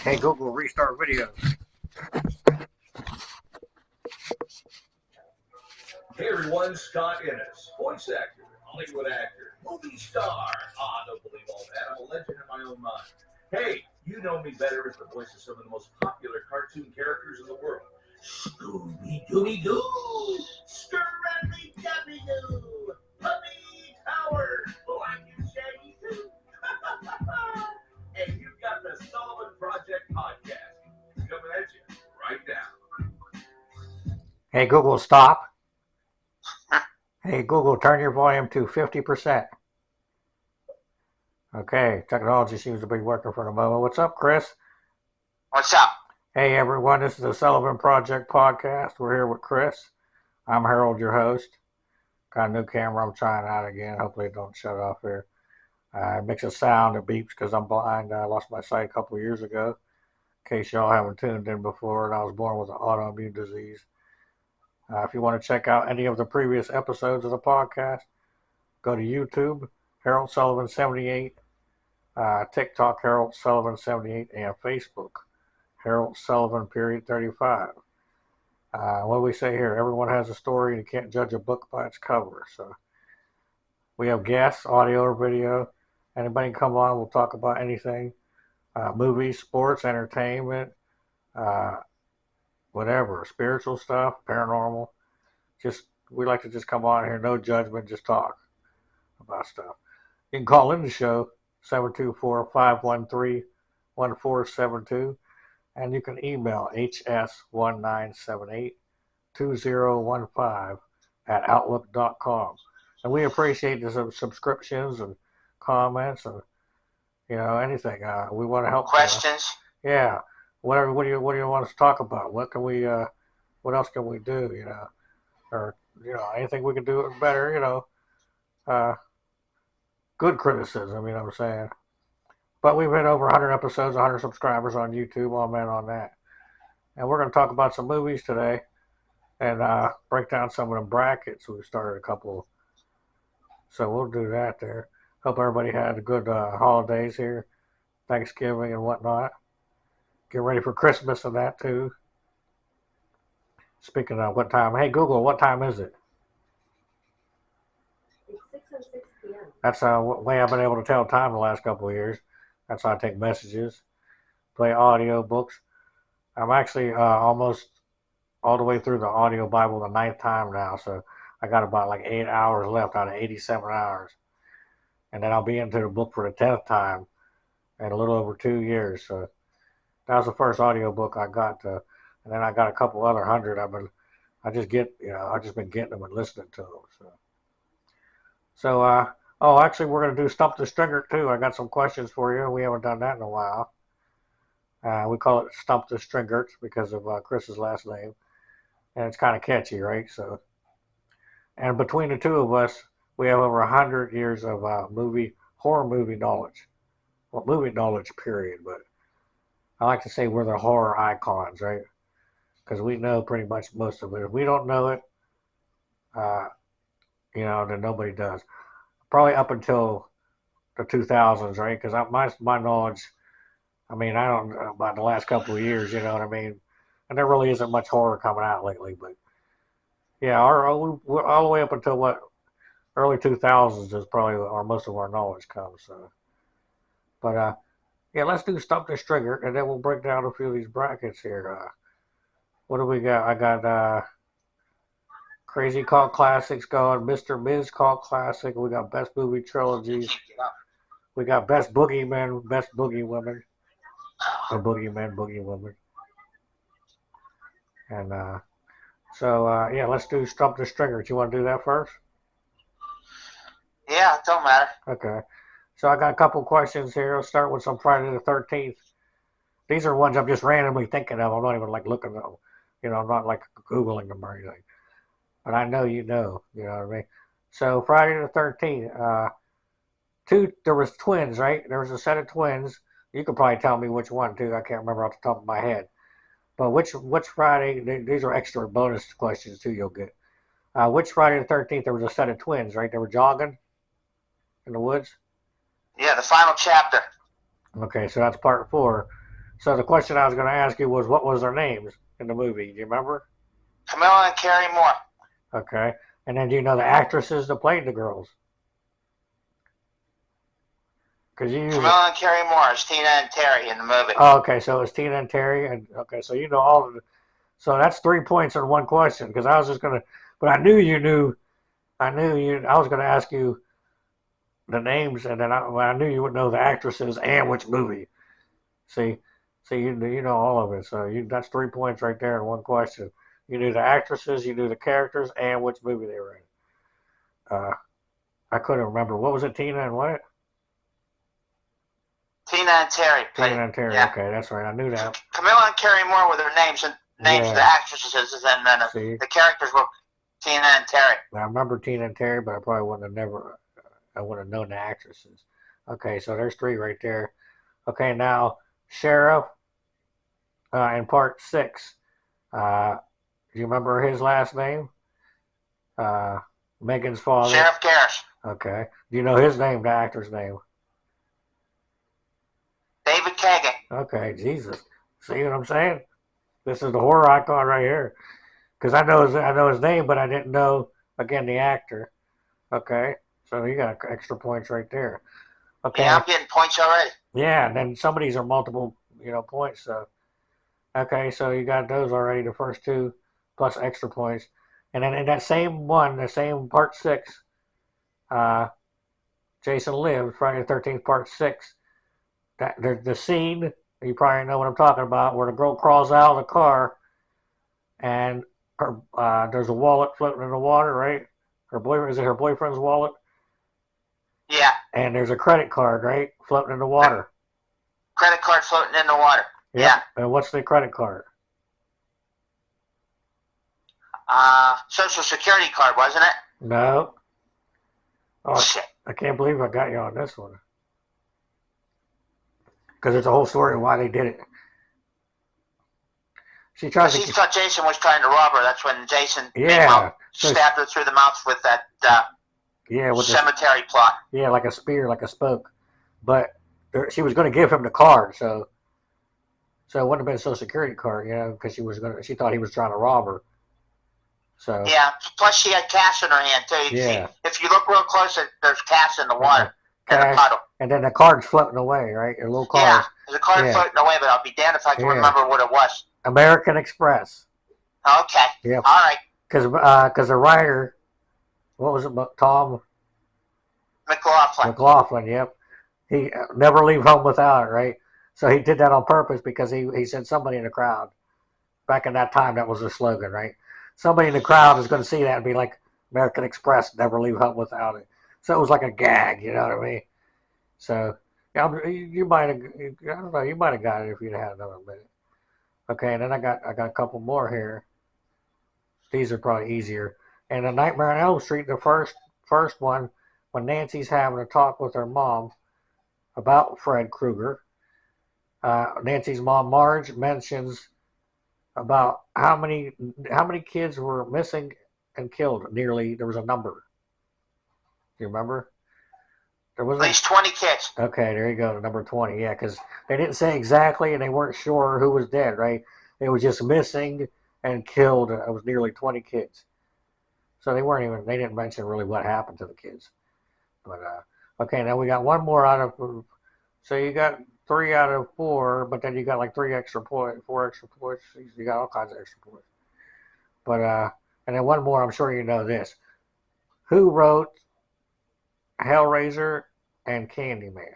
Hey Google, restart video. Hey everyone, Scott Innes, voice actor, Hollywood actor, movie star. Don't believe all that. I'm a legend in my own mind. Hey, you know me better as the voice of some of the most popular cartoon characters in the world. Scooby-Dooby-Doo, Scrappy-Dooby-Doo, Puppy Tower, Black and Shaggy too. And you've got the Sullivan Project podcast coming at you right now. Hey Google, stop. Hey Google, turn your volume to 50%. Okay, technology seems to be working for the moment. What's up, Chris? What's up? Hey everyone, this is the Sullivan Project podcast. We're here with Chris. I'm Harold, your host. Got a new camera I'm trying out again. Hopefully it don't shut off here. It makes a sound, it beeps because I'm blind. I lost my sight a couple of years ago. In case y'all haven't tuned in before, and I was born with an autoimmune disease. If you want to check out any of the previous episodes of the podcast, go to YouTube, Harold Sullivan 78, TikTok, Harold Sullivan 78, and Facebook, Harold Sullivan period 35. What do we say here? Everyone has a story, and you can't judge a book by its cover. So we have guests, audio or video. Anybody can come on. We'll talk about anything, movies, sports, entertainment, whatever, spiritual stuff, paranormal. We like to just come on here, no judgment, just talk about stuff. You can call in the show, 724-513-1472, and you can email hs19782015@outlook.com. And we appreciate the subscriptions and comments and, anything. We want to help. Questions? Yeah. Whatever. What do you want us to talk about? What else can we do? Or anything we can do better. Good criticism. You know what I'm saying? But we've hit over 100 episodes, 100 subscribers on YouTube. All man on that. And we're going to talk about some movies today and break down some of the brackets. We've started a couple, so we'll do that there. Hope everybody had a good holidays here, Thanksgiving and whatnot. Get ready for Christmas and that too. Speaking of what time, hey Google, what time is it? It's 6:06 p.m. That's the way I've been able to tell time the last couple of years. That's how I take messages, play audio books. I'm actually almost all the way through the audio Bible the 9th time now, so I got about like 8 hours left out of 87 hours. And then I'll be into the book for the 10th time in a little over 2 years. So that was the first audio book I got to, and then I got a couple other 100. I've just been getting them and listening to them. So actually we're going to do Stump the Stringert too. I got some questions for you. We haven't done that in a while. We call it Stump the Stringert because of Chris's last name. And it's kind of catchy, right? So, and between the two of us, we have over 100 years of horror movie knowledge. Well, movie knowledge, period. But I like to say we're the horror icons, right? Because we know pretty much most of it. If we don't know it, then nobody does. Probably up until the 2000s, right? Because my knowledge, I don't know about the last couple of years, you know what I mean? And there really isn't much horror coming out lately, but yeah, we're all the way up until early 2000s is probably where most of our knowledge comes. So, but yeah, let's do Stump the Stringert, and then we'll break down a few of these brackets here. What do we got? I got Crazy Cult Classics going, Mr. Ms. Cult Classic. We got Best Movie Trilogies. We got Best Boogeymen, Best Boogie Women. Or Boogeymen, Boogie Women. And yeah, let's do Stump the Stringert. You want to do that first? Yeah, it don't matter. Okay. So I got a couple questions here. I'll start with some Friday the 13th. These are ones I'm just randomly thinking of. I'm not even like looking at them. I'm not like Googling them or anything. But I know you know what I mean? So Friday the 13th, there was twins, right? There was a set of twins. You could probably tell me which one too. I can't remember off the top of my head. But which Friday, these are extra bonus questions too you'll get. Which Friday the 13th there was a set of twins, right? They were jogging in the woods? Yeah, the final chapter. Okay, so that's part 4. So the question I was going to ask you was, what was their names in the movie? Do you remember? Camilla and Carrie Moore. Okay. And then do you know the actresses that played the girls? Because you usually... Camilla and Carrie Moore is Tina and Terry in the movie. Oh, okay, so it's Tina and Terry, and okay, so you know all of the... So that's 3 points in one question. Because I was just going to... But I knew you knew... I was going to ask you the names, and then I knew you would know the actresses and which movie. See, you know all of it. So that's 3 points right there in one question. You knew the actresses, you knew the characters, and which movie they were in. I couldn't remember. What was it, Tina and what? Tina and Terry. Tina and Terry. Yeah. Okay, that's right. I knew that. Camilla and Carrie Moore were their names and names of the actresses, and then the characters were Tina and Terry. I remember Tina and Terry, but I probably wouldn't have known the actresses. Okay, so there's 3 right there. Okay, now Sheriff in part 6. Do you remember his last name? Megan's father. Sheriff Garris. Okay. Do you know his name, the actor's name? David Kagan. Okay, Jesus. See what I'm saying? This is the horror icon right here. Because I know his name, but I didn't know, again, the actor. Okay. So you got extra points right there. Okay. Yeah, I'm getting points already. Yeah, and then some of these are multiple, points. So, okay, so you got those already, the first 2, plus extra points. And then in that same one, the same part 6, Jason Lives, Friday the 13th, part 6. There's the scene, you probably know what I'm talking about, where the girl crawls out of the car and there's a wallet floating in the water, right? Is it her boyfriend's wallet? Yeah. And there's a credit card, right? Floating in the water. Credit card floating in the water. Yep. Yeah. And what's the credit card? Social Security card, wasn't it? No. Oh, shit. I can't believe I got you on this one. Because there's a whole story of why they did it. She thought Jason was trying to rob her. That's when Jason stabbed her through the mouth with that with cemetery plot. Yeah, like a spear, like a spoke. But she was going to give him the card, so it wouldn't have been a Social Security card, because she thought he was trying to rob her. So yeah. Plus, she had cash in her hand too. Yeah. If you look real close, there's cash in the water in the puddle. And then the card's floating away, right? A little card. Yeah, there's a card floating away, but I'll be damned if I can remember what it was. American Express. Okay. Yep. All right. Because the writer, what was it? Tom McLaughlin. Yep. He never leave home without it, right? So he did that on purpose because he said somebody in the crowd. Back in that time, that was the slogan, right? Somebody in the crowd is going to see that and be like, American Express, never leave home without it. So it was like a gag, you know what I mean? So you might have, I don't know, you might have got it if you'd had another minute. Okay, and then I got a couple more here. These are probably easier. And The Nightmare on Elm Street, the first one, when Nancy's having a talk with her mom about Fred Krueger, Nancy's mom Marge mentions about how many kids were missing and killed. Nearly, there was a number. Do you remember? There was at least 20 kids. Okay, there you go, number 20. Yeah, because they didn't say exactly, and they weren't sure who was dead, right? They were just missing and killed. It was nearly 20 kids. So they didn't mention really what happened to the kids. But okay, now we got one more out of. So you got 3 out of 4, but then you got like 4 extra points. You got all kinds of extra points. But and then one more. I'm sure you know this. Who wrote Hellraiser and Candyman?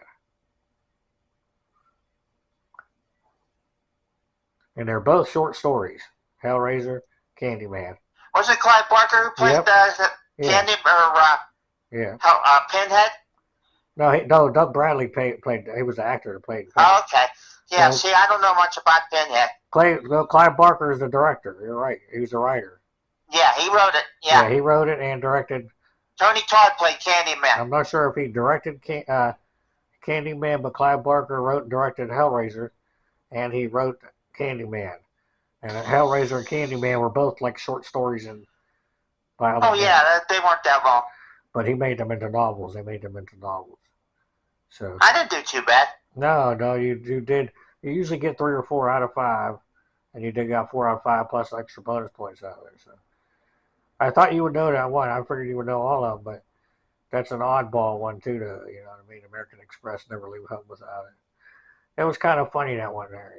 And they're both short stories. Hellraiser, Candyman. Was it Clive Barker who played Candy or Pinhead? No, Doug Bradley played. He was the actor that played. Oh, okay. Yeah. See, I don't know much about Pinhead. Clive Barker is the director. You're right. He was the writer. Yeah, he wrote it. Yeah, he wrote it and directed. Tony Todd played Candyman. I'm not sure if he directed Candyman, but Clive Barker wrote and directed Hellraiser, and he wrote Candyman. And Hellraiser and Candyman were both like short stories and. They weren't that long. But he made them into novels. So I didn't do too bad. No, you did. You usually get 3 or 4 out of 5, and you dig out 4 out of 5 plus extra bonus points out of there. So I thought you would know that one. I figured you would know all of them, but that's an oddball one too. To what I mean, American Express, Never Leave Home Without It. It was kind of funny, that one there.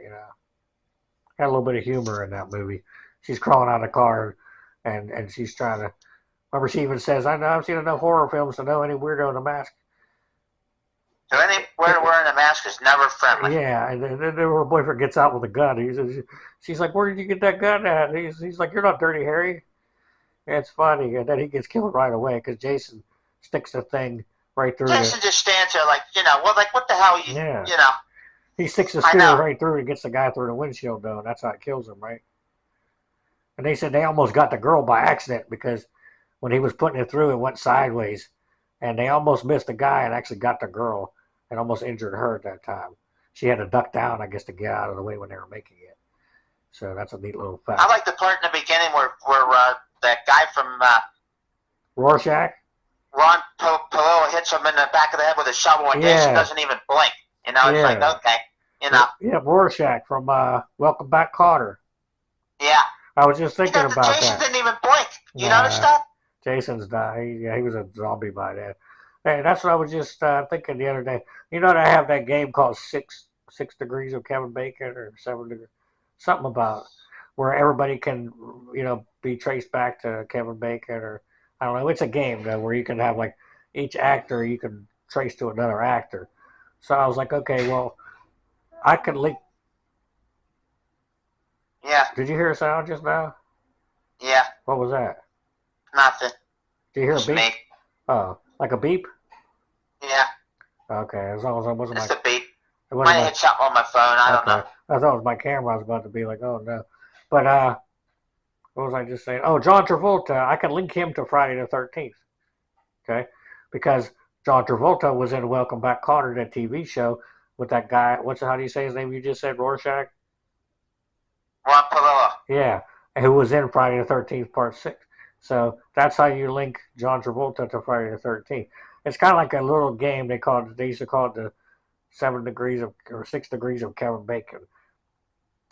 Had a little bit of humor in that movie. She's crawling out of the car, and she's trying to. Remember, she even says, "I know I've seen enough horror films to know any weirdo in a mask." So anywhere wearing a mask is never friendly. Yeah, and then her boyfriend gets out with a gun. She's like, "Where did you get that gun at?" He's like, "You're not Dirty Harry." And it's funny, and then he gets killed right away because Jason sticks the thing right through. Jason just stands there like, what the hell? He sticks the spear right through and gets the guy through the windshield, though, and that's how it kills him, right? And they said they almost got the girl by accident because when he was putting it through, it went sideways, and they almost missed the guy and actually got the girl and almost injured her at that time. She had to duck down, I guess, to get out of the way when they were making it. So that's a neat little fact. I like the part in the beginning where that guy from Rorschach? Ron Palillo hits him in the back of the head with a shovel, and Jason doesn't even blink. It's like, okay, Yeah, Rorschach from Welcome Back, Kotter. Yeah. I was just thinking about that. Jason didn't even blink. You notice that? Jason's died. He was a zombie by then. Hey, that's what I was just thinking the other day. They have that game called Six Degrees of Kevin Bacon or 7 Degrees, something about where everybody can, be traced back to Kevin Bacon, or I don't know. It's a game though where you can have like each actor you can trace to another actor. So I was like, okay, well, I could link. Yeah. Did you hear a sound just now? Yeah. What was that? Nothing. Did you hear a beep? Me. Oh, like a beep? Yeah. Okay, as long as it wasn't just a beep. It might have hit something on my phone. I don't know. I thought it was my camera. I was about to be like, oh no. But what was I just saying? Oh, John Travolta. I can link him to Friday the 13th. Okay, because John Travolta was in Welcome Back, Kotter, that TV show with that guy. How do you say his name? You just said Rorschach. Ron Palillo. Yeah, who was in Friday the 13th Part 6. So that's how you link John Travolta to Friday the 13th. It's kind of like a little game they used to call it the 7 degrees or 6 degrees of Kevin Bacon,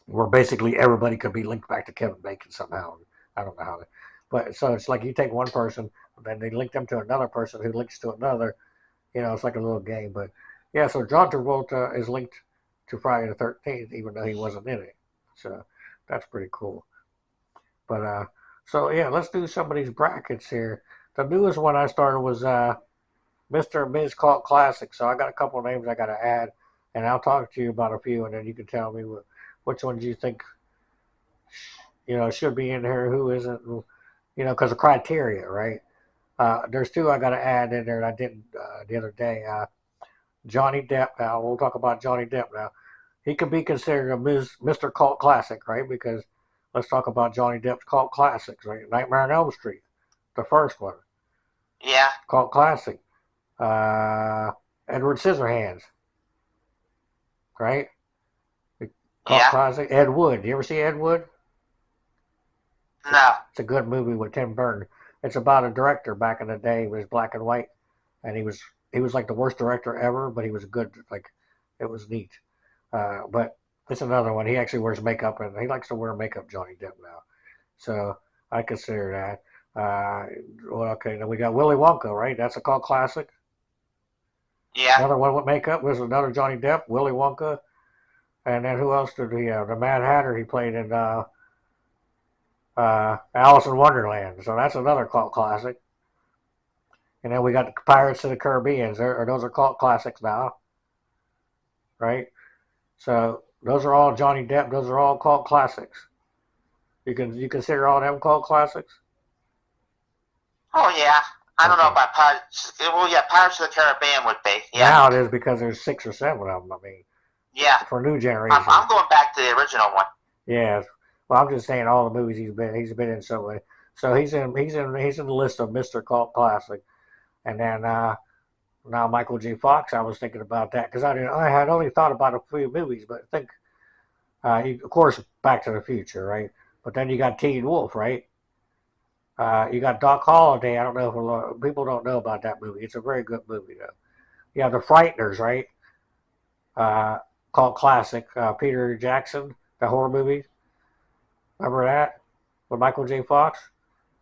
where basically everybody could be linked back to Kevin Bacon somehow. I don't know how but so it's like you take one person, then they link them to another person who links to another. It's like a little game. But yeah, so John Travolta is linked to Friday the 13th, even though he wasn't in it. So that's pretty cool. But so yeah, let's do some of these brackets here. The newest one I started was Mr. and Ms. Cult Classic. So I got a couple of names I got to add, and I'll talk to you about a few, and then you can tell me which ones you think should be in here, who isn't. Because of criteria, right? There's 2 I got to add in there that I didn't the other day. Johnny Depp. Now we'll talk about Johnny Depp now. He could be considered a Mr. Cult Classic, right? Because let's talk about Johnny Depp's cult classics, right? Nightmare on Elm Street, the first one. Yeah. Cult classic. Edward Scissorhands, right? Cult classic. Ed Wood. You ever see Ed Wood? No. It's a good movie with Tim Burton. It's about a director back in the day. It was black and white, and he was like the worst director ever, but he was good. Like, it was neat. But it's another one. He actually wears makeup, and he likes to wear makeup, Johnny Depp, now. So I consider that. Okay, then we got Willy Wonka, right? That's a cult classic. Yeah. Another one with makeup was another Johnny Depp, Willy Wonka. And then who else did he have? The Mad Hatter he played in Alice in Wonderland. So that's another cult classic. And then we got the Pirates of the Caribbean. Those are cult classics now. Right? So those are all Johnny Depp. Those are all cult classics. You consider all them cult classics? Oh, yeah. I don't know about Pirates. Well, yeah, Pirates of the Caribbean would be. Yeah. Now it is because there's 6 or 7 of them. I mean, yeah. For new generation. I'm going back to the original one. Yeah. Well, I'm just saying all the movies he's been in so many. So he's in the list of Mr. Cult Classic. And then now Michael J. Fox, I was thinking about that because I had only thought about a few movies, but I think of course Back to the Future, right? But then you got Teen Wolf, right? You got Doc Holliday. I don't know if a lot of people don't know about that movie. It's a very good movie, though. You have The Frighteners, right? cult classic, Peter Jackson, the horror movie. Remember that with Michael J. Fox,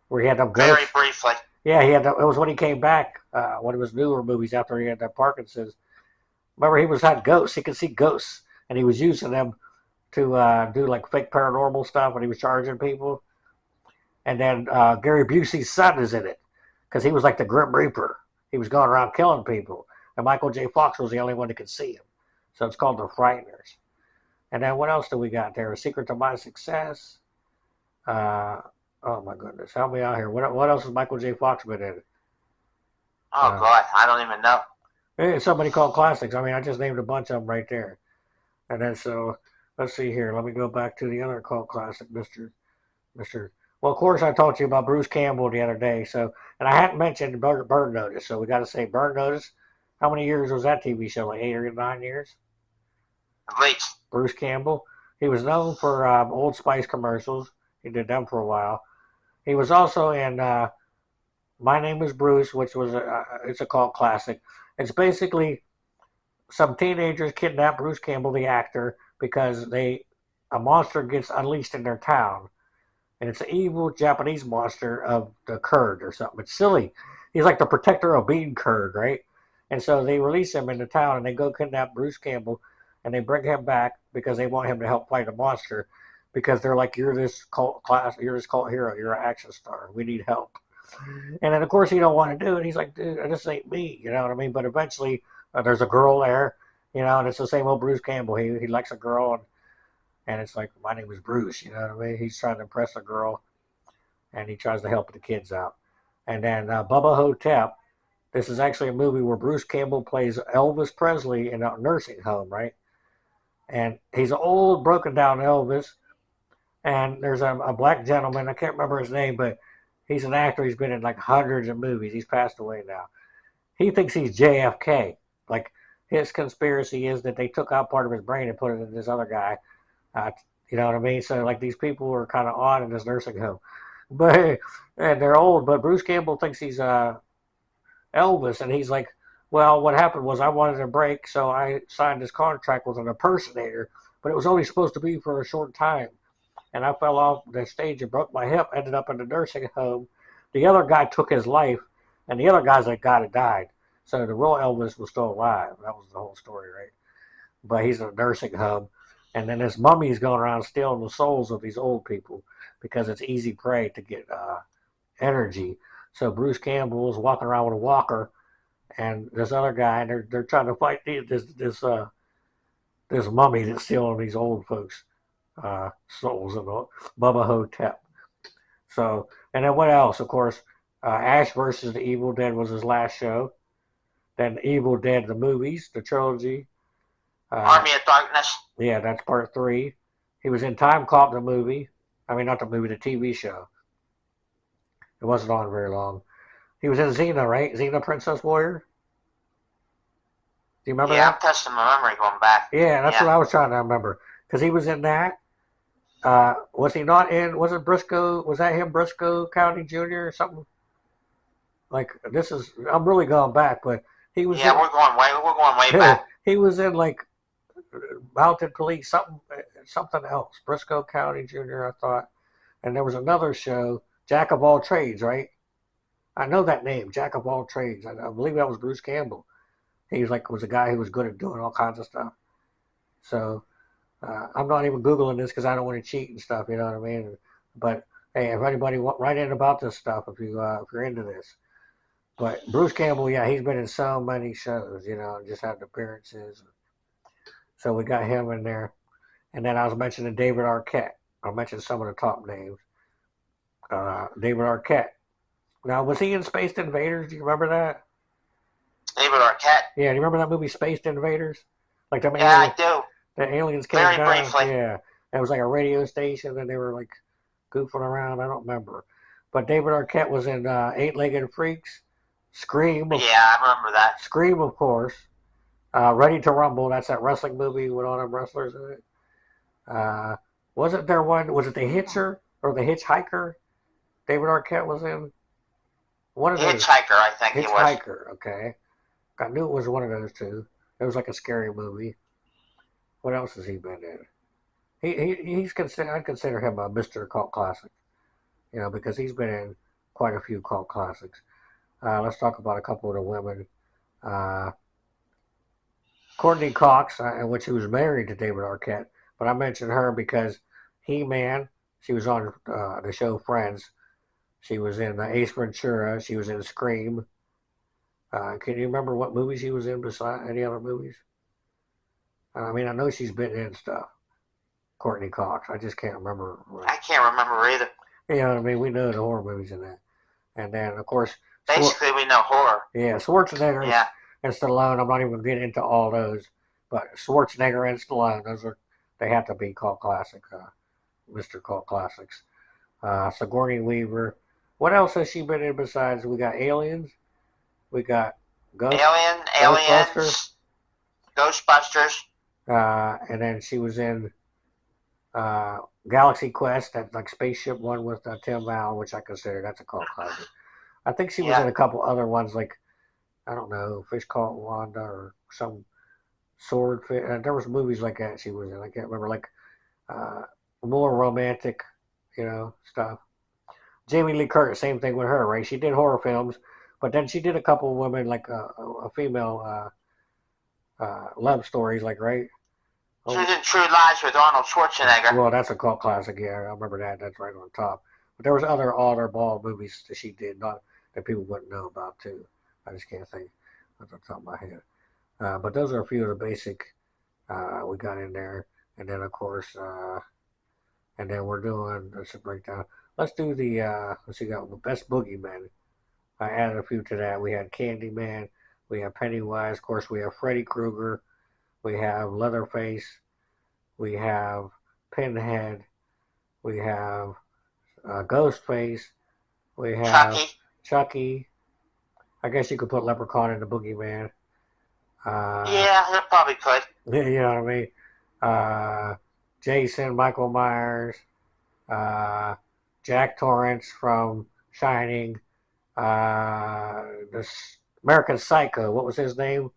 where he had them ghosts. Very briefly. Yeah, he had. It was when he came back. One of his newer movies after he had that Parkinson's. Remember, he had ghosts. He could see ghosts, and he was using them to do like fake paranormal stuff, and he was charging people. And then Gary Busey's son is in it because he was like the Grim Reaper. He was going around killing people, and Michael J. Fox was the only one that could see him. So it's called The Frighteners. And then what else do we got there? A Secret to My Success. Oh my goodness, help me out here. What else has Michael J. Fox been in? Oh God, I don't even know. It's somebody called classics. I mean, I just named a bunch of them right there. And then so let's see here. Let me go back to the other cult classic, Mr. Well, of course, I talked to you about Bruce Campbell the other day. So, and I hadn't mentioned Burn Notice. So we got to say Burn Notice. How many years was that TV show? Like 8 or 9 years? At least. Bruce Campbell. He was known for Old Spice commercials. He did them for a while. He was also in My Name is Bruce, which was it's a cult classic. It's basically some teenagers kidnap Bruce Campbell, the actor, because a monster gets unleashed in their town. And it's an evil Japanese monster of the curd or something. It's silly. He's like the protector of bean curd, right? And so they release him in the town, and they go kidnap Bruce Campbell, and they bring him back because they want him to help fight the monster. Because they're like, you're this cult hero, you're an action star. We need help. And then of course he don't want to do it. He's like, dude, this ain't me. You know what I mean? But eventually there's a girl there, and it's the same old Bruce Campbell. He likes a girl, and it's like, my name is Bruce. You know what I mean? He's trying to impress a girl, and he tries to help the kids out. And then Bubba Hotep. This is actually a movie where Bruce Campbell plays Elvis Presley in a nursing home, right? And he's an old, broken down Elvis. And there's a black gentleman, I can't remember his name, but he's an actor. He's been in like hundreds of movies. He's passed away now. He thinks he's JFK. Like, his conspiracy is that they took out part of his brain and put it in this other guy. You know what I mean? So, like, these people are kind of odd in this nursing home. And they're old, but Bruce Campbell thinks he's Elvis, and he's like, well, what happened was I wanted a break, so I signed this contract with an impersonator, but it was only supposed to be for a short time. And I fell off the stage and broke my hip, ended up in the nursing home. The other guy took his life, and the other guy's that guy that died. So the real Elvis was still alive. That was the whole story, right? But he's in a nursing home. And then this mummy's going around stealing the souls of these old people because it's easy prey to get energy. So Bruce Campbell is walking around with a walker, and this other guy, and they're trying to fight this mummy that's stealing these old folks' souls of Bubba Hotep. So, and then what else? Of course, Ash versus the Evil Dead was his last show. Then Evil Dead, the movies, the trilogy. Army of Darkness. Yeah, that's part 3. He was in Time Cop, the movie. I mean, not the movie, the TV show. It wasn't on very long. He was in Xena, right? Xena Princess Warrior? Do you remember that? Yeah, I'm testing my memory going back. Yeah, that's what I was trying to remember. Because he was in that. Was he not in, was it Briscoe, was that him, Briscoe County Jr. or something? Like, this is, I'm really going back, but he was we're going way back. He was in, like, Mounted Police, something else. Briscoe County Jr., I thought. And there was another show, Jack of All Trades, right? I know that name, Jack of All Trades. I believe that was Bruce Campbell. He was a guy who was good at doing all kinds of stuff. So I'm not even Googling this because I don't want to cheat and stuff, you know what I mean? But hey, if anybody write in about this stuff, if you're into this. But Bruce Campbell, yeah, he's been in so many shows, just had appearances. So we got him in there. And then I was mentioning David Arquette. I mentioned some of the top names. David Arquette. Now, was he in Spaced Invaders? Do you remember that? David Arquette? Yeah, do you remember that movie Spaced Invaders? Like them I do. The aliens came Very down. briefly. Yeah. It was like a radio station, and they were like goofing around. I don't remember. But David Arquette was in Eight-Legged Freaks, Scream. Yeah, I remember that. Scream, of course. Ready to Rumble. That's that wrestling movie with all them wrestlers in it. Wasn't there one? Was it The Hitcher or The Hitchhiker? David Arquette was in one of those. Hitchhiker, I think he was. Hitchhiker, okay. I knew it was one of those two. It was like a scary movie. What else has he been in? He's considered. I consider him a Mr. Cult Classic. Because he's been in quite a few cult classics. Let's talk about a couple of the women. Courtney Cox, in which he was married to David Arquette, but I mentioned her because He-Man. She was on the show Friends. She was in Ace Ventura. She was in Scream. Can you remember what movie she was in beside any other movies? I know she's been in stuff. Courtney Cox. I just can't remember. I can't remember either. You know what I mean? We know the horror movies in that. And then, of course... Basically, we know horror. Yeah, Schwarzenegger and Stallone. I'm not even getting into all those. But Schwarzenegger and Stallone, they have to be cult classic, Mr. Cult Classics. Sigourney Weaver. What else has she been in besides? We got Aliens. We got Ghostbusters. And then she was in Galaxy Quest, that like spaceship one with Tim Allen, which I consider that's a cult classic. I think she was in a couple other ones, like I don't know, Fish Called Wanda or some Swordfish. There was movies like that she was in. I can't remember, like more romantic, stuff. Jamie Lee Curtis, same thing with her, right? She did horror films, but then she did a couple of women, like a female love stories, like, right? She did True Lies with Arnold Schwarzenegger. Well, that's a cult classic, yeah. I remember that. That's right on top. But there was other ball movies that she did that people wouldn't know about, too. I just can't think off the top of my head. But those are a few of the basic we got in there. And then, of course, and then we're doing, let's break down. Let's do the, got the best boogeymen. I added a few to that. We had Candyman. We have Pennywise. Of course, we have Freddy Krueger. We have Leatherface. We have Pinhead. We have Ghostface. We have Chucky. I guess you could put Leprechaun in the Boogeyman. Yeah, you probably could. You know what I mean? Jason, Michael Myers, Jack Torrance from Shining, this American Psycho. What was his name?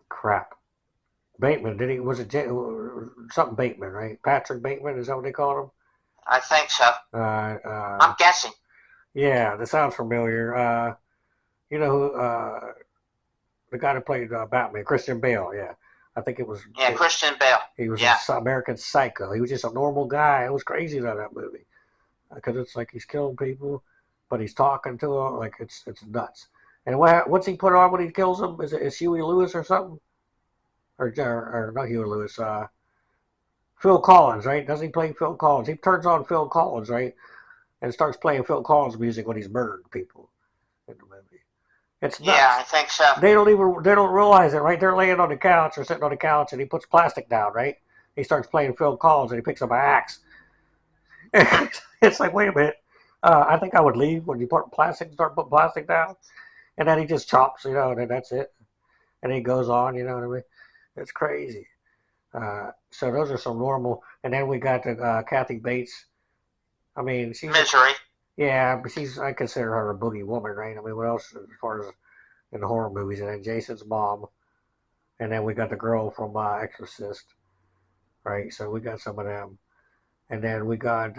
Crap. Bateman, something Bateman, right? Patrick Bateman, is that what they call him? I think so. I'm guessing. Yeah, that sounds familiar. You know who, the guy that played Batman, Christian Bale, yeah. I think it was... Yeah, Christian Bale. He was an American Psycho. He was just a normal guy. It was crazy about that movie. Because it's like he's killing people, but he's talking to them. Like, it's nuts. And what's he put on when he kills them? Is Huey Lewis or something? Or not Huey Lewis, Phil Collins, right? Doesn't he play Phil Collins? He turns on Phil Collins, right? And starts playing Phil Collins music when he's murdering people in the movie. It's nuts. Yeah, I think so. They don't realize it, right? They're laying on the couch or sitting on the couch, and he puts plastic down, right? He starts playing Phil Collins, and he picks up an axe. It's like, wait a minute. I think I would leave when you start putting plastic down. And then he just chops, and then that's it. And he goes on, you know what I mean? It's crazy. So those are some normal. And then we got the Kathy Bates. I mean, she's... Misery. Yeah, but I consider her a boogie woman, right? I mean, what else as far as in the horror movies? And then Jason's mom. And then we got the girl from Exorcist, right? So we got some of them. And then we got,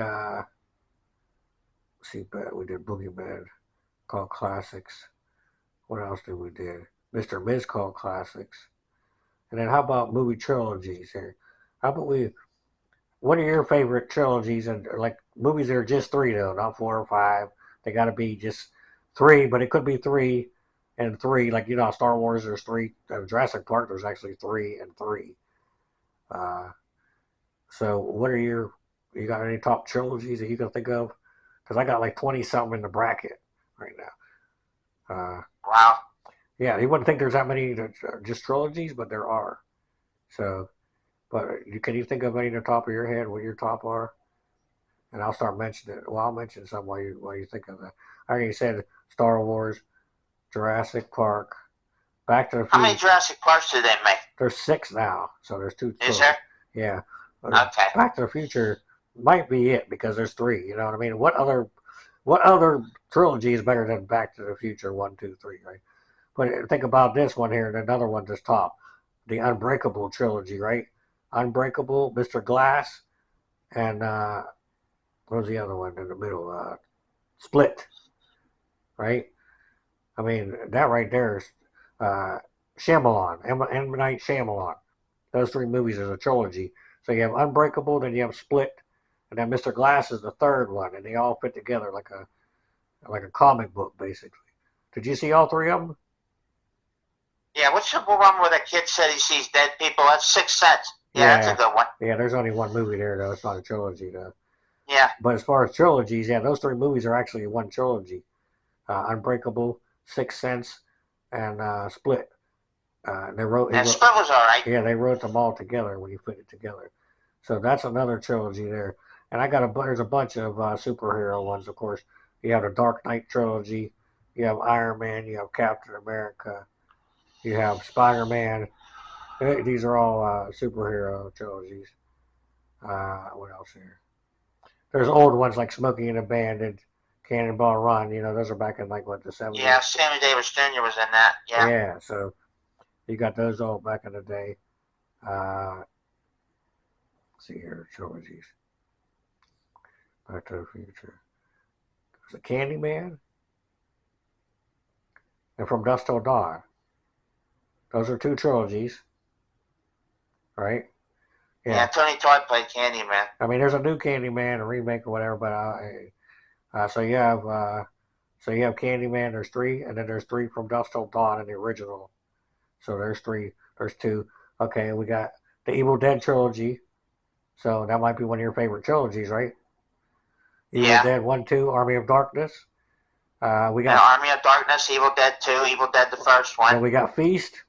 we did Boogeyman, called Classics. What else did we do? Mr. Miz called Classics. And then how about movie trilogies here? How about what are your favorite trilogies? And like movies that are just 3 though, not 4 or 5. They got to be just 3, but it could be 3 and 3. Like, Star Wars, there's 3. Jurassic Park, there's actually 3 and 3. So what are you got any top trilogies that you can think of? Because I got like 20 something in the bracket right now. Wow. Yeah, you wouldn't think there's that many that are just trilogies, but there are. So, but can you think of any in the top of your head what your top are? And I'll start mentioning it. Well, I'll mention some while you think of that. I already said Star Wars, Jurassic Park, Back to the Future. How many Jurassic Parks did they make? There's 6 now, so there's 2. Is there? Yeah. Okay. Back to the Future might be it because there's 3. You know what I mean? What other trilogy is better than Back to the Future 1, 2, 3? Right? But think about this one here, and another one that's top, the Unbreakable trilogy, right? Unbreakable, Mr. Glass, and what was the other one in the middle? Split, right? I mean, that right there is Shyamalan, M. Night Shyamalan. Those three movies is a trilogy. So you have Unbreakable, then you have Split, and then Mr. Glass is the third one, and they all fit together like a comic book, basically. Did you see all three of them? Yeah, what's the one where the kid said he sees dead people? That's Sixth Sense. Yeah, that's a good one. Yeah, there's only one movie there, though. It's not a trilogy, though. Yeah. But as far as trilogies, yeah, those three movies are actually one trilogy. Unbreakable, Sixth Sense, and Split. Split was all right. Yeah, they wrote them all together when you put it together. So that's another trilogy there. And there's a bunch of superhero ones, of course. You have the Dark Knight trilogy. You have Iron Man. You have Captain America. You have Spider-Man. These are all superhero trilogies. What else here? There's old ones like Smokey and the Bandit, Cannonball Run. Those are back in the 70s. Yeah, Sammy Davis Jr. was in that. Yeah. Yeah, so you got those all back in the day. Let's see here, trilogies. Back to the Future. There's a Candyman. And From Dusk Till Dawn. Those are two trilogies. Right? Yeah, Tony Todd played Candyman. I mean, there's a new Candyman, a remake or whatever, but so you have Candyman. There's three, and then there's three From Dusk Till Dawn in the original. So there's three. There's two. Okay, we got the Evil Dead trilogy. So that might be one of your favorite trilogies, right? Evil Dead 1, 2, Army of Darkness. We got Army of Darkness, Evil Dead 2, Evil Dead the first one. And we got Feast.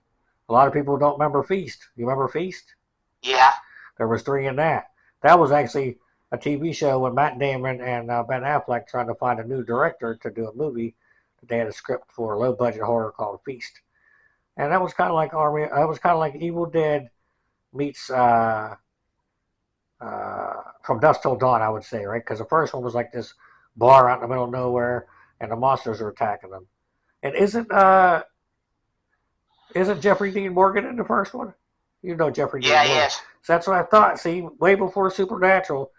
A lot of people don't remember Feast. You remember Feast? Yeah. There was three in that. That was actually a TV show with Matt Damon and Ben Affleck trying to find a new director to do a movie. They had a script for a low-budget horror called Feast. And that was kind of like Evil Dead meets From Dusk Till Dawn, I would say, right? Because the first one was like this bar out in the middle of nowhere, and the monsters are attacking them. And isn't Jeffrey Dean Morgan in the first one? You know Jeffrey Dean Morgan. Yes. So that's what I thought. See, way before Supernatural,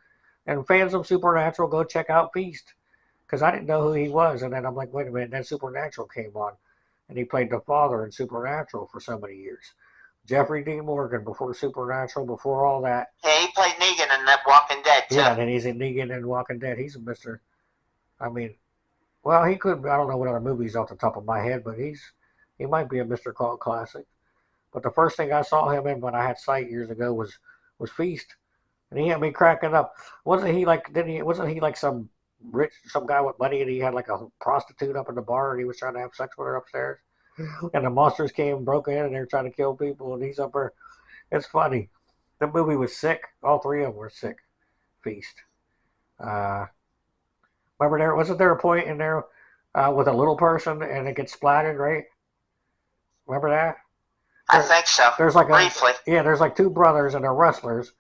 and fans of Supernatural, go check out Feast, because I didn't know who he was, and then I'm like, wait a minute, then Supernatural came on, and he played the father in Supernatural for so many years. Jeffrey Dean Morgan, before Supernatural, before all that. Yeah, he played Negan in that Walking Dead, too. Yeah, and then he's in Negan and Walking Dead. He's a Mr. I mean, well, he could, I don't know what other movies off the top of my head, but he might be a Mr. Cult classic. But the first thing I saw him in when I had sight years ago was Feast. And he had me cracking up. Wasn't he like some guy with money, and he had like a prostitute up in the bar, and he was trying to have sex with her upstairs? And the monsters came and broke in, and they were trying to kill people, and he's up there. It's funny. The movie was sick. All three of them were sick. Feast. Remember, wasn't there a point in there with a little person and it gets splattered, right? Remember that? I think so. There's like briefly. There's like two brothers, and they're wrestlers,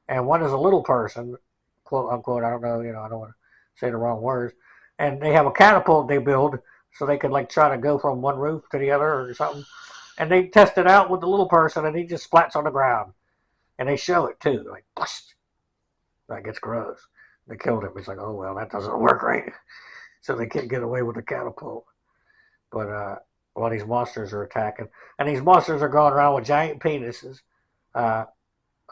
and one is a little person, quote unquote. I don't know, I don't want to say the wrong words. And they have a catapult they build so they could like try to go from one roof to the other or something. And they test it out with the little person, and he just splats on the ground. And they show it too, like, that gets gross. They killed him. He's like, oh well, that doesn't work, right? So they can't get away with the catapult. But while these monsters are attacking, and these monsters are going around with giant penises. A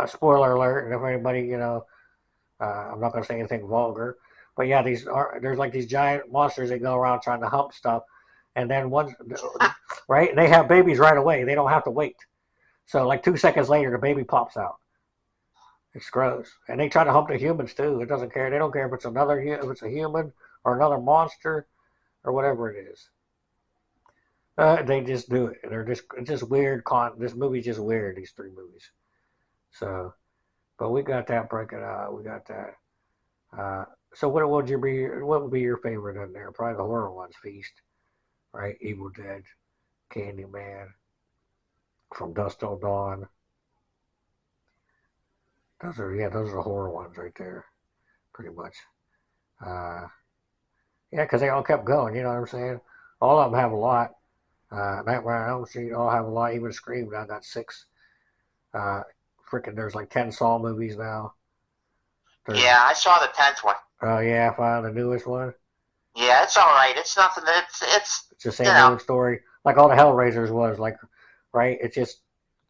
spoiler alert, and if anybody, I'm not going to say anything vulgar, but yeah, there's like these giant monsters that go around trying to hump stuff, and then right, and they have babies right away. They don't have to wait. So like 2 seconds later, the baby pops out. It's gross, and they try to hump the humans too. It doesn't care. They don't care if it's a human or another monster or whatever it is. They just do it. It's just weird. This movie's just weird. These three movies. So, but we got that breaking out. We got that. So what would be your favorite in there? Probably the horror ones. Feast, right? Evil Dead, Candyman, From Dusk Till Dawn. Those are the horror ones right there, pretty much. Yeah, because they all kept going. You know what I'm saying? All of them have a lot. Nightmare on Elm Street all have a lot. Even Scream now got 6. There's like 10 Saw movies now. Yeah, I saw the 10th one. Oh yeah, I found the newest one. Yeah, it's all right. It's nothing. It's the same old story, like all the Hellraisers was like, right? It's just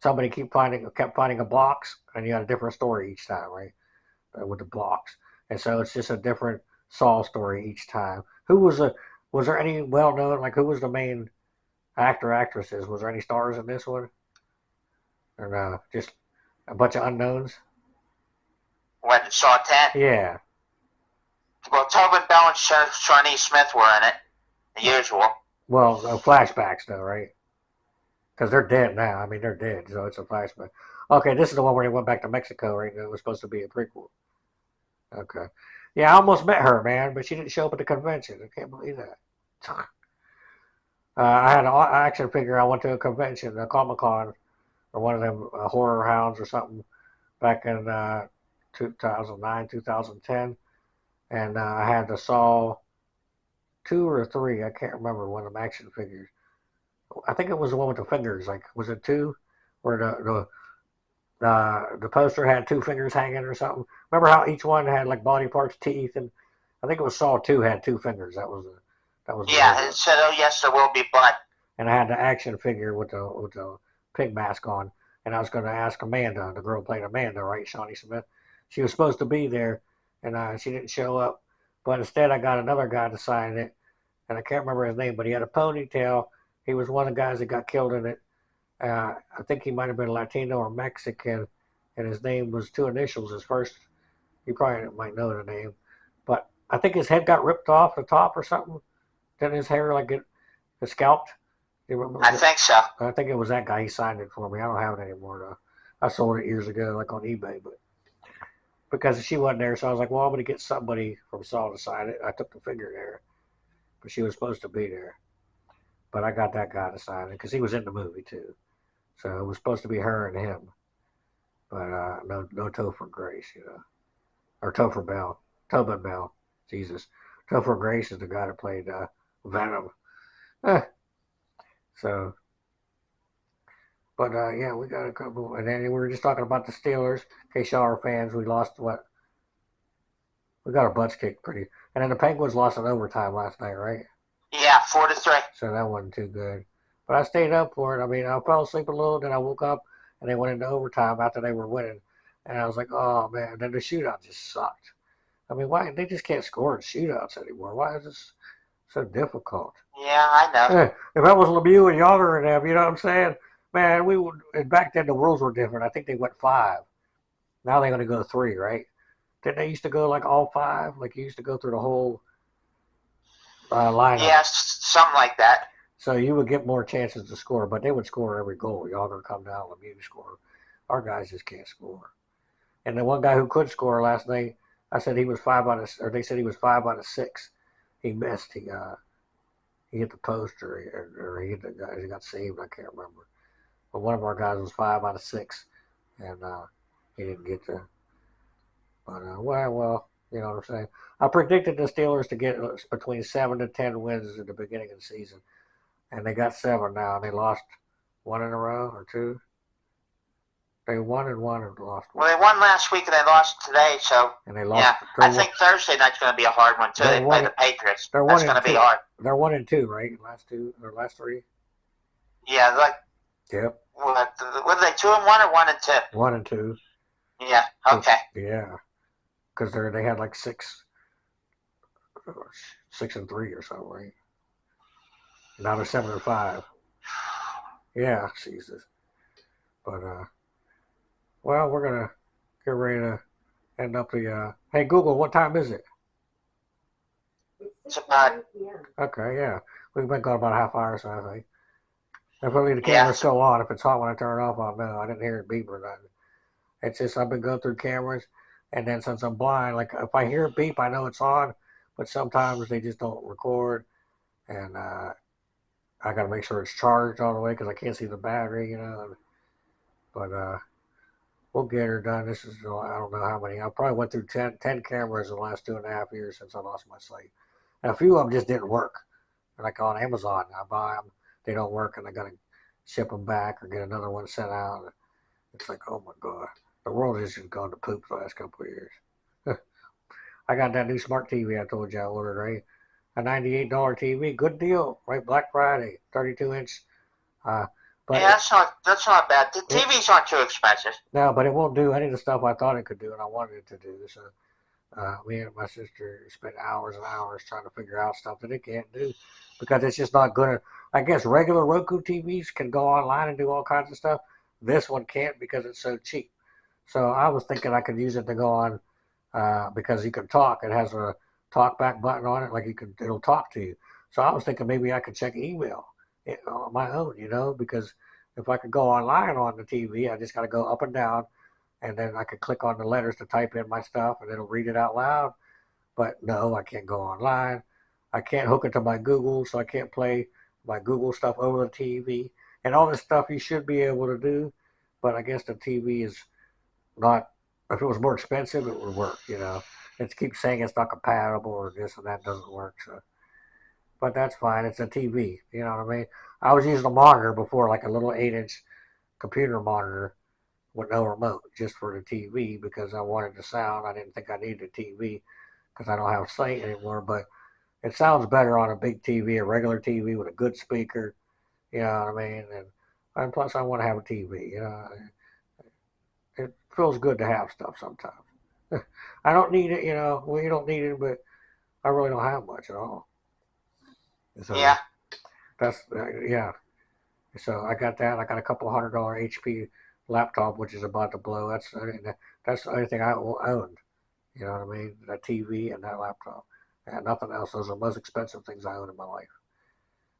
somebody kept finding a box, and you had a different story each time, right? With the blocks, and so it's just a different Saw story each time. Was there any well known, like who was the main actresses? Was there any stars in this one, or no? Just a bunch of unknowns? What, Saw 10? Yeah. Well, Tobin Bell and Shawnee Smith were in it, the usual. Well, flashbacks though, right? Because they're dead now. I mean, they're dead, so it's a flashback. Okay, this is the one where they went back to Mexico, right? It was supposed to be a prequel. Okay. Yeah, I almost met her, man, but she didn't show up at the convention. I can't believe that. I had an action figure. I went to a convention, a Comic-Con, or one of them horror hounds or something back in 2009, 2010. And I had the Saw 2 or 3. I can't remember one of them action figures. I think it was the one with the fingers. Like, was it 2? Where the poster had 2 fingers hanging or something. Remember how each one had like body parts, teeth, and I think it was Saw 2 had 2 fingers. That was. Yeah, it said, "Oh yes, there will be blood." And I had the action figure with the pig mask on, and I was going to ask Amanda, the girl playing Amanda, right, Shawnee Smith. She was supposed to be there, and she didn't show up. But instead, I got another guy to sign it, and I can't remember his name, but he had a ponytail. He was one of the guys that got killed in it. I think he might have been Latino or Mexican, and his name was 2 initials. His first, you probably might know the name, but I think his head got ripped off the top or something. Then his hair like get scalped. I think so. I think it was that guy. He signed it for me. I don't have it anymore though. I sold it years ago, like on eBay, but because she wasn't there, so I was like, well, I'm going to get somebody from Saw to sign it. I took the figure there, but she was supposed to be there. But I got that guy to sign it because he was in the movie too. So it was supposed to be her and him, but no Topher Grace, or Topher Bell, Tobin Bell. Jesus, Topher Grace is the guy that played Venom. So, but yeah, we got a couple, and then we were just talking about the Steelers. In case y'all are fans, we lost what? We got our butts kicked pretty, and then the Penguins lost in overtime last night, right? Yeah, 4-3. So that wasn't too good. But I stayed up for it. I mean, I fell asleep a little, then I woke up, and they went into overtime after they were winning, and I was like, oh man. And then the shootout just sucked. I mean, why they just can't score in shootouts anymore? Why is this so difficult? Yeah, I know. If that was Lemieux and Yager and them, you know what I'm saying? Man, we would. And back then the rules were different. I think they went 5. Now they're going to go 3, right? Didn't they used to go like all 5? Like you used to go through the whole lineup. Yes, something like that. So you would get more chances to score, but they would score every goal. Yager come down, Lemieux score. Our guys just can't score. And the one guy who could score last night, I said he was 5 out of, or they said he was 5 out of 6. He missed. He hit the post, or he hit the guy. He got saved. I can't remember. But one of our guys was 5 out of 6, and he didn't get to. But well, you know what I'm saying. I predicted the Steelers to get between 7 to 10 wins at the beginning of the season, and they got 7 now. And they lost 1 in a row or 2. They won and lost 1. Well, they won last week and they lost today, so and they lost. Yeah, I think Thursday night's going to be a hard one too. They play the Patriots. That's going to be hard. They're 1 and 2, right? Last 2 or last 3. Yeah, like. Yep. What are they? 2 and 1 or 1 and 2? 1 and 2. Yeah. Okay. Yeah, because they had like 6 and 3 or something, right? Now they're 7 and 5. Yeah, Jesus. But well, we're gonna get ready to end up the. Hey Google, what time is it? It's about. Okay, yeah, we've been going about a half hour, so I think. If only the camera's still on. If it's hot when I turn it off, I'll know. I didn't hear it beep or nothing. It's just I've been going through cameras, and then since I'm blind, like if I hear a beep, I know it's on. But sometimes they just don't record, and I got to make sure it's charged all the way because I can't see the battery, But we'll get her done. This is I don't know how many. I probably went through 10 cameras in the last 2.5 years since I lost my sight. And a few of them just didn't work. Like on Amazon, I buy them. they don't work and I got to ship them back or get another one sent out. It's like, oh my God, the world has just gone to poop the last couple of years. I got that new smart TV I told you I ordered, right? A $98 TV, good deal, right? Black Friday, 32-inch. But yeah, that's not bad. The TVs aren't too expensive. No, but it won't do any of the stuff I thought it could do and I wanted it to do. So me and my sister spent hours and hours trying to figure out stuff that it can't do because it's just not going to. I guess regular Roku TVs can go online and do all kinds of stuff. This one can't because it's so cheap. So I was thinking I could use it to go on because you can talk. It has a talk back button on it, like it'll talk to you. So I was thinking maybe I could check email on my own, because if I could go online on the TV, I just got to go up and down, and then I could click on the letters to type in my stuff, and it'll read it out loud. But no, I can't go online. I can't hook it to my Google, so I can't play my Google stuff over the TV. And all this stuff you should be able to do, but I guess the TV is not. If it was more expensive, it would work. It keeps saying it's not compatible or this and that doesn't work. So, but that's fine. It's a TV. You know what I mean? I was using a monitor before, like a little 8-inch computer monitor with no remote, just for the TV because I wanted the sound. I didn't think I needed a TV because I don't have sight anymore. But it sounds better on a big TV, a regular TV with a good speaker. You know what I mean? And plus, I want to have a TV. It feels good to have stuff sometimes. I don't need it. Well, you don't need it, but I really don't have much at all. So yeah. That's yeah. So I got that. I got a couple $100 HP laptop, which is about to blow. That's the only thing I owned. You know what I mean? That TV and that laptop. And nothing else. Those are the most expensive things I own in my life.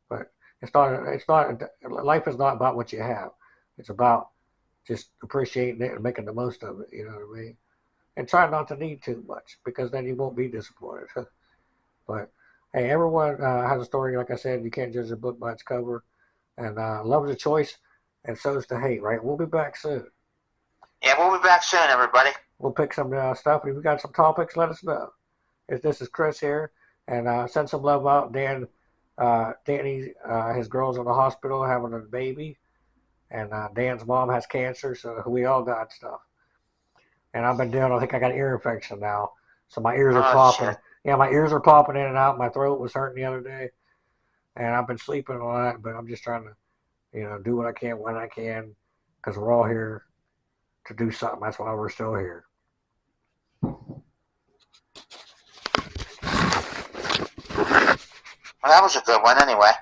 But it's not. It's not. Life is not about what you have. It's about just appreciating it and making the most of it. You know what I mean? And try not to need too much because then you won't be disappointed. But hey, everyone has a story. Like I said, you can't judge a book by its cover. And love is a choice, and so is the hate, right? We'll be back soon. Yeah, we'll be back soon, everybody. We'll pick some stuff. If we got some topics, let us know. This is Chris here, and send some love out. Danny, his girl's in the hospital having a baby, and Dan's mom has cancer, so we all got stuff. And I've been I think I got an ear infection now, so my ears are popping. Shit. Yeah, my ears are popping in and out. My throat was hurting the other day, and I've been sleeping a lot, but I'm just trying to do what I can when I can, because we're all here to do something. That's why we're still here. Well, that was a good one anyway.